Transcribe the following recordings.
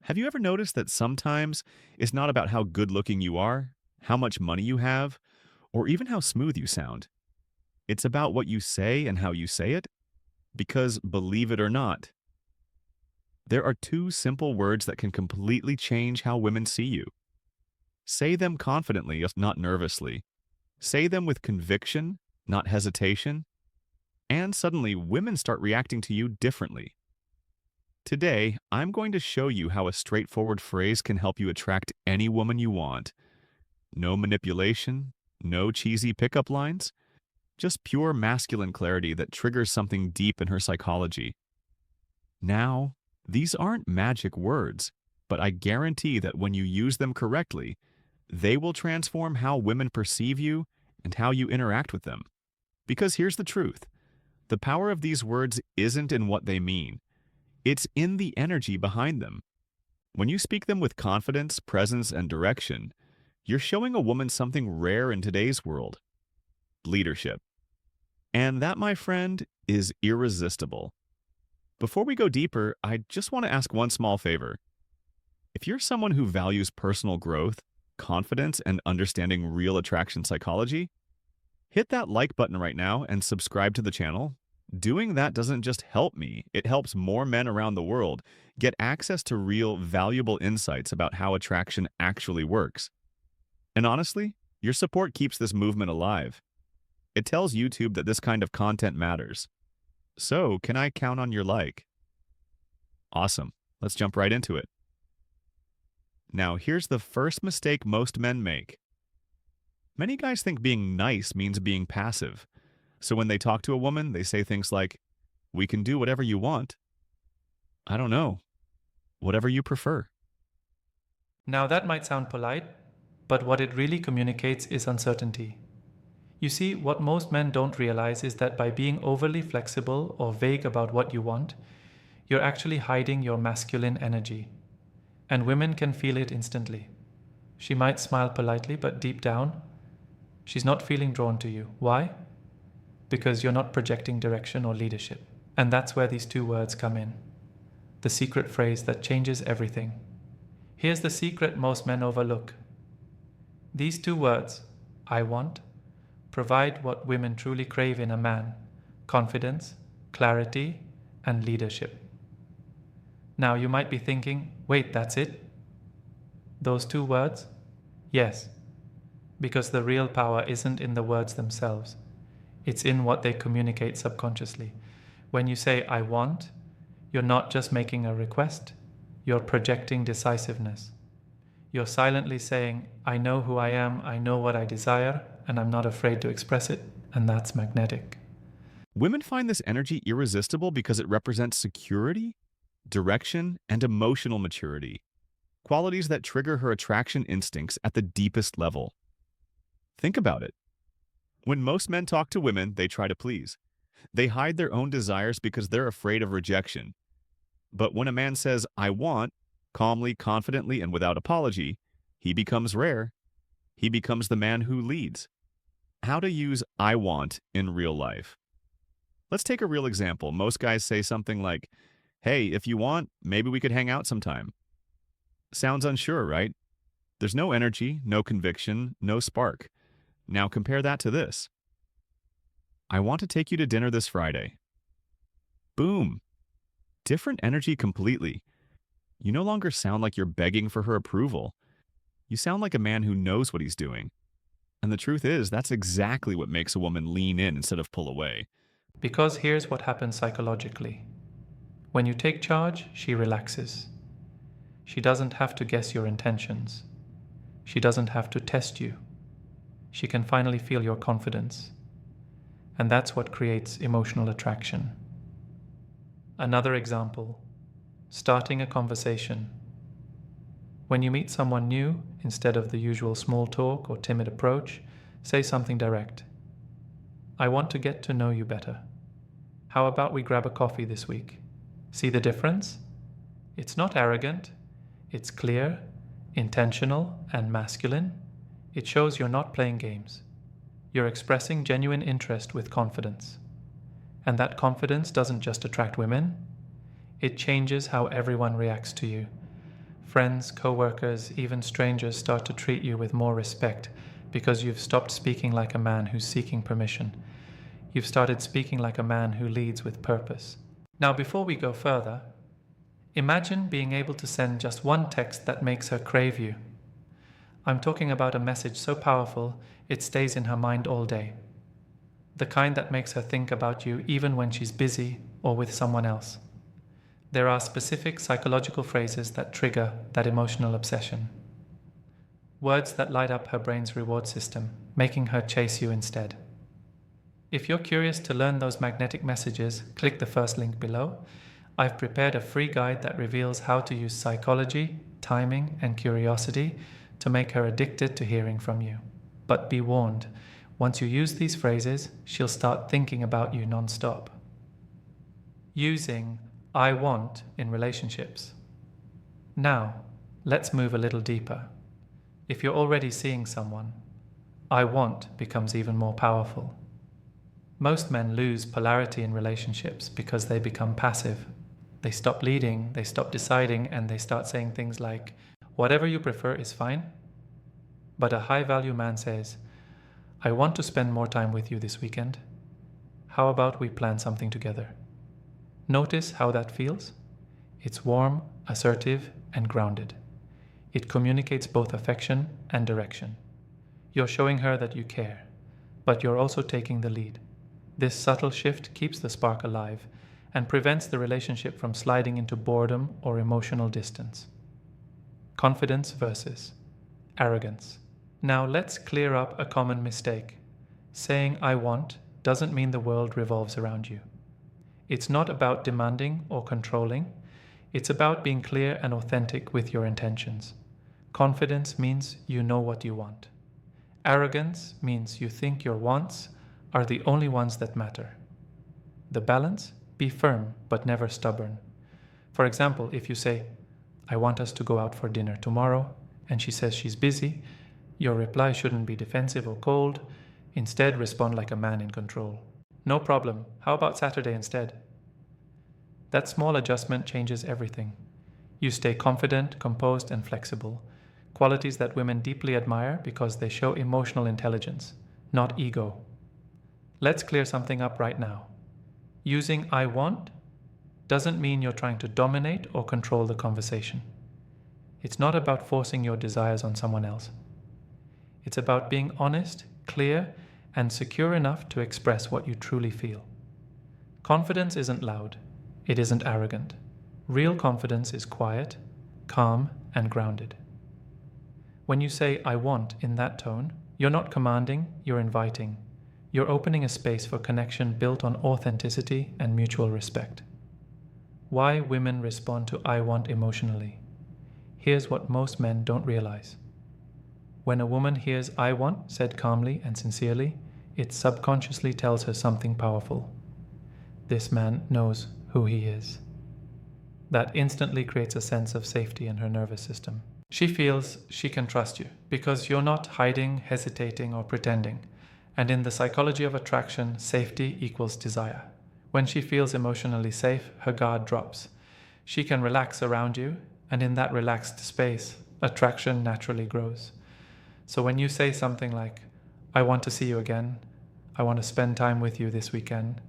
Have you ever noticed that sometimes it's not about how good looking you are, how much money you have, or even how smooth you sound? It's about what you say and how you say it? Because believe it or not, there are two simple words that can completely change how women see you. Say them confidently, not nervously. Say them with conviction, not hesitation. And suddenly, women start reacting to you differently. Today, I'm going to show you how a straightforward phrase can help you attract any woman you want. No manipulation, no cheesy pickup lines, just pure masculine clarity that triggers something deep in her psychology. Now, these aren't magic words, but I guarantee that when you use them correctly, they will transform how women perceive you and how you interact with them. Because here's the truth. The power of these words isn't in what they mean. It's in the energy behind them. When you speak them with confidence, presence, and direction, you're showing a woman something rare in today's world: leadership. And that, my friend, is irresistible. Before we go deeper, I just want to ask one small favor. If you're someone who values personal growth, confidence, and understanding real attraction psychology, hit that like button right now and subscribe to the channel. Doing that doesn't just help me, it helps more men around the world get access to real, valuable insights about how attraction actually works. And honestly, your support keeps this movement alive. It tells YouTube that this kind of content matters. So, can I count on your like? Awesome. Let's jump right into it. Now, here's the first mistake most men make. Many guys think being nice means being passive. So when they talk to a woman, they say things like, "We can do whatever you want." I don't know. Whatever you prefer. Now, that might sound polite, but what it really communicates is uncertainty. You see, what most men don't realize is that by being overly flexible or vague about what you want, you're actually hiding your masculine energy. And women can feel it instantly. She might smile politely, but deep down, she's not feeling drawn to you. Why? Because you're not projecting direction or leadership. And that's where these two words come in. The secret phrase that changes everything. Here's the secret most men overlook. These two words, I want, provide what women truly crave in a man: confidence, clarity, and leadership. Now you might be thinking, wait, that's it? Those two words? Yes, because the real power isn't in the words themselves. It's in what they communicate subconsciously. When you say, I want, you're not just making a request, you're projecting decisiveness. You're silently saying, I know who I am, I know what I desire, and I'm not afraid to express it, and that's magnetic. Women find this energy irresistible because it represents security, direction, and emotional maturity, qualities that trigger her attraction instincts at the deepest level. Think about it. When most men talk to women, they try to please. They hide their own desires because they're afraid of rejection. But when a man says, I want, calmly, confidently, and without apology, he becomes rare. He becomes the man who leads. How to use I want in real life. Let's take a real example. Most guys say something like, hey, if you want, maybe we could hang out sometime. Sounds unsure, right? There's no energy, no conviction, no spark. Now compare that to this. I want to take you to dinner this Friday. Boom. Different energy completely. You no longer sound like you're begging for her approval. You sound like a man who knows what he's doing. And the truth is, that's exactly what makes a woman lean in instead of pull away. Because here's what happens psychologically. When you take charge, she relaxes. She doesn't have to guess your intentions. She doesn't have to test you. She can finally feel your confidence. And that's what creates emotional attraction. Another example, starting a conversation. When you meet someone new, instead of the usual small talk or timid approach, say something direct. I want to get to know you better. How about we grab a coffee this week? See the difference? It's not arrogant. It's clear, intentional, and masculine. It shows you're not playing games. You're expressing genuine interest with confidence. And that confidence doesn't just attract women, it changes how everyone reacts to you. Friends, co-workers, even strangers start to treat you with more respect because you've stopped speaking like a man who's seeking permission. You've started speaking like a man who leads with purpose. Now, before we go further, imagine being able to send just one text that makes her crave you. I'm talking about a message so powerful it stays in her mind all day. The kind that makes her think about you even when she's busy or with someone else. There are specific psychological phrases that trigger that emotional obsession. Words that light up her brain's reward system, making her chase you instead. If you're curious to learn those magnetic messages, click the first link below. I've prepared a free guide that reveals how to use psychology, timing, and curiosity to make her addicted to hearing from you. But be warned, once you use these phrases, she'll start thinking about you non-stop. Using I want in relationships. Now, let's move a little deeper. If you're already seeing someone, I want becomes even more powerful. Most men lose polarity in relationships because they become passive. They stop leading, they stop deciding, and they start saying things like, whatever you prefer is fine. But a high-value man says, I want to spend more time with you this weekend. How about we plan something together? Notice how that feels? It's warm, assertive, and grounded. It communicates both affection and direction. You're showing her that you care, but you're also taking the lead. This subtle shift keeps the spark alive and prevents the relationship from sliding into boredom or emotional distance. Confidence versus arrogance. Now let's clear up a common mistake. Saying I want doesn't mean the world revolves around you. It's not about demanding or controlling. It's about being clear and authentic with your intentions. Confidence means you know what you want. Arrogance means you think your wants are the only ones that matter. The balance? Be firm but never stubborn. For example, if you say, I want us to go out for dinner tomorrow, and she says she's busy, your reply shouldn't be defensive or cold. Instead, respond like a man in control. No problem. How about Saturday instead? That small adjustment changes everything. You stay confident, composed, and flexible, qualities that women deeply admire because they show emotional intelligence, not ego. Let's clear something up right now. Using I want doesn't mean you're trying to dominate or control the conversation. It's not about forcing your desires on someone else. It's about being honest, clear, and secure enough to express what you truly feel. Confidence isn't loud. It isn't arrogant. Real confidence is quiet, calm, and grounded. When you say I want in that tone, you're not commanding, you're inviting. You're opening a space for connection built on authenticity and mutual respect. Why women respond to I want emotionally. Here's what most men don't realize. When a woman hears I want said calmly and sincerely, it subconsciously tells her something powerful. This man knows who he is. That instantly creates a sense of safety in her nervous system. She feels she can trust you because you're not hiding, hesitating, or pretending. And in the psychology of attraction, safety equals desire. When she feels emotionally safe, her guard drops. She can relax around you, and in that relaxed space, attraction naturally grows. So when you say something like, I want to see you again, I want to spend time with you this weekend,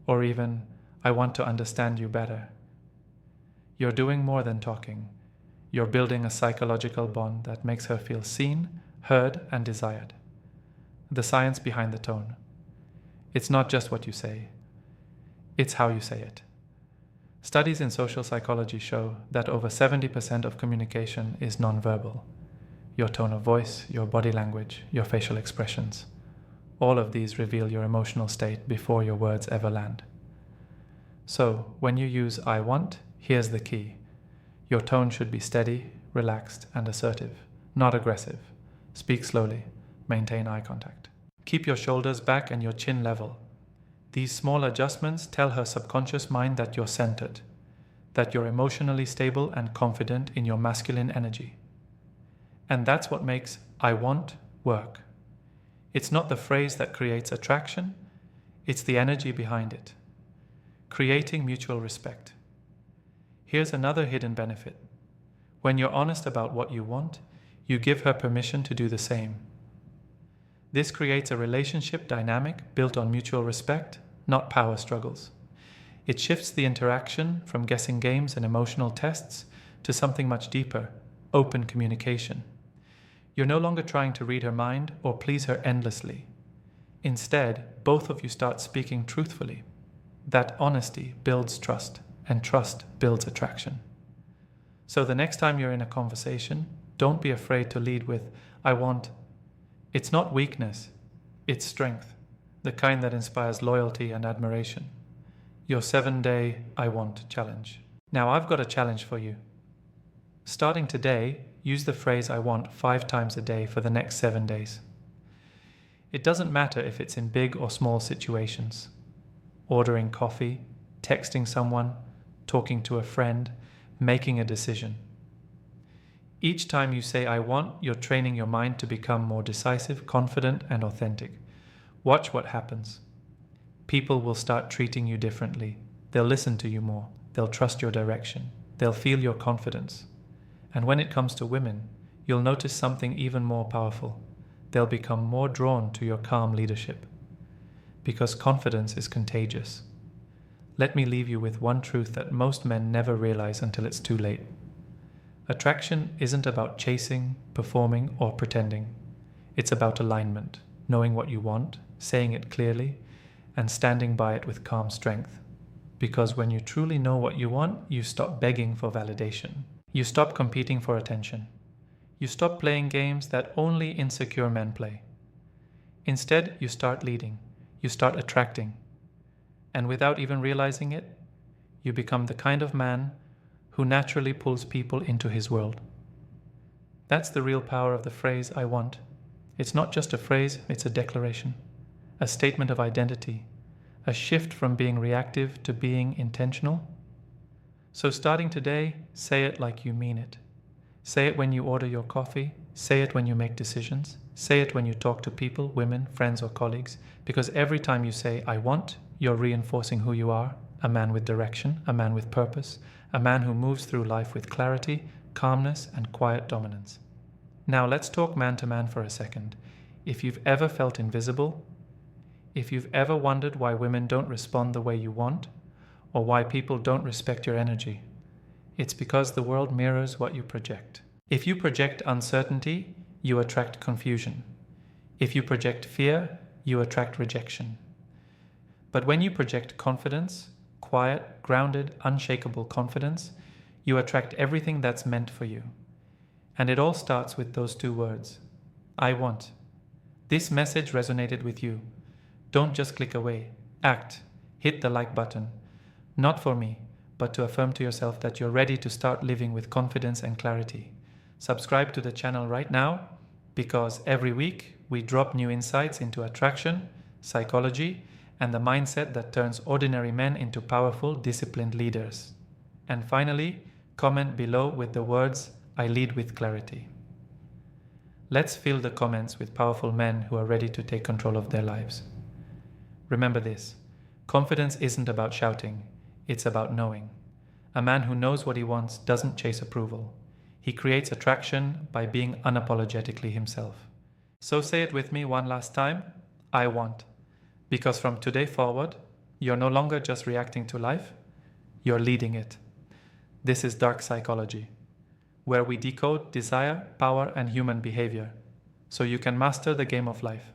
or even, I want to understand you better, you're doing more than talking. You're building a psychological bond that makes her feel seen, heard, and desired. The science behind the tone. It's not just what you say. It's how you say it. Studies in social psychology show that over 70% of communication is nonverbal. Your tone of voice, your body language, your facial expressions. All of these reveal your emotional state before your words ever land. So, when you use I want, here's the key. Your tone should be steady, relaxed, and assertive, not aggressive. Speak slowly. Maintain eye contact. Keep your shoulders back and your chin level. These small adjustments tell her subconscious mind that you're centered, that you're emotionally stable and confident in your masculine energy. And that's what makes I want work. It's not the phrase that creates attraction, it's the energy behind it. Creating mutual respect. Here's another hidden benefit. When you're honest about what you want, you give her permission to do the same. This creates a relationship dynamic built on mutual respect, not power struggles. It shifts the interaction from guessing games and emotional tests to something much deeper, open communication. You're no longer trying to read her mind or please her endlessly. Instead, both of you start speaking truthfully. That honesty builds trust, and trust builds attraction. So the next time you're in a conversation, don't be afraid to lead with, I want. It's not weakness, it's strength, the kind that inspires loyalty and admiration. Your 7-day I want challenge. Now I've got a challenge for you. Starting today, use the phrase I want 5 times a day for the next 7 days. It doesn't matter if it's in big or small situations. Ordering coffee, texting someone, talking to a friend, making a decision. Each time you say I want, you're training your mind to become more decisive, confident, and authentic. Watch what happens. People will start treating you differently. They'll listen to you more. They'll trust your direction. They'll feel your confidence. And when it comes to women, you'll notice something even more powerful. They'll become more drawn to your calm leadership. Because confidence is contagious. Let me leave you with one truth that most men never realize until it's too late. Attraction isn't about chasing, performing, or pretending. It's about alignment, knowing what you want, saying it clearly, and standing by it with calm strength. Because when you truly know what you want, you stop begging for validation. You stop competing for attention. You stop playing games that only insecure men play. Instead, you start leading. You start attracting. And without even realizing it, you become the kind of man who naturally pulls people into his world. That's the real power of the phrase, I want. It's not just a phrase, it's a declaration, a statement of identity, a shift from being reactive to being intentional. So starting today, say it like you mean it. Say it when you order your coffee, say it when you make decisions, say it when you talk to people, women, friends, or colleagues, because every time you say, I want, you're reinforcing who you are, a man with direction, a man with purpose, a man who moves through life with clarity, calmness, and quiet dominance. Now let's talk man to man for a second. If you've ever felt invisible, if you've ever wondered why women don't respond the way you want, or why people don't respect your energy, it's because the world mirrors what you project. If you project uncertainty, you attract confusion. If you project fear, you attract rejection. But when you project confidence, quiet, grounded, unshakable confidence, you attract everything that's meant for you. And it all starts with those 2 words, I want. This message resonated with you. Don't just click away. Act. Hit the like button. Not for me, but to affirm to yourself that you're ready to start living with confidence and clarity. Subscribe to the channel right now, because every week we drop new insights into attraction, psychology, and the mindset that turns ordinary men into powerful, disciplined leaders. And finally, comment below with the words, I lead with clarity. Let's fill the comments with powerful men who are ready to take control of their lives. Remember this, confidence isn't about shouting, it's about knowing. A man who knows what he wants doesn't chase approval. He creates attraction by being unapologetically himself. So say it with me one last time, I want. Because from today forward, you're no longer just reacting to life, you're leading it. This is dark psychology, where we decode desire, power, and human behavior, so you can master the game of life.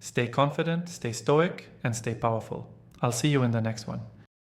Stay confident, stay stoic, and stay powerful. I'll see you in the next one.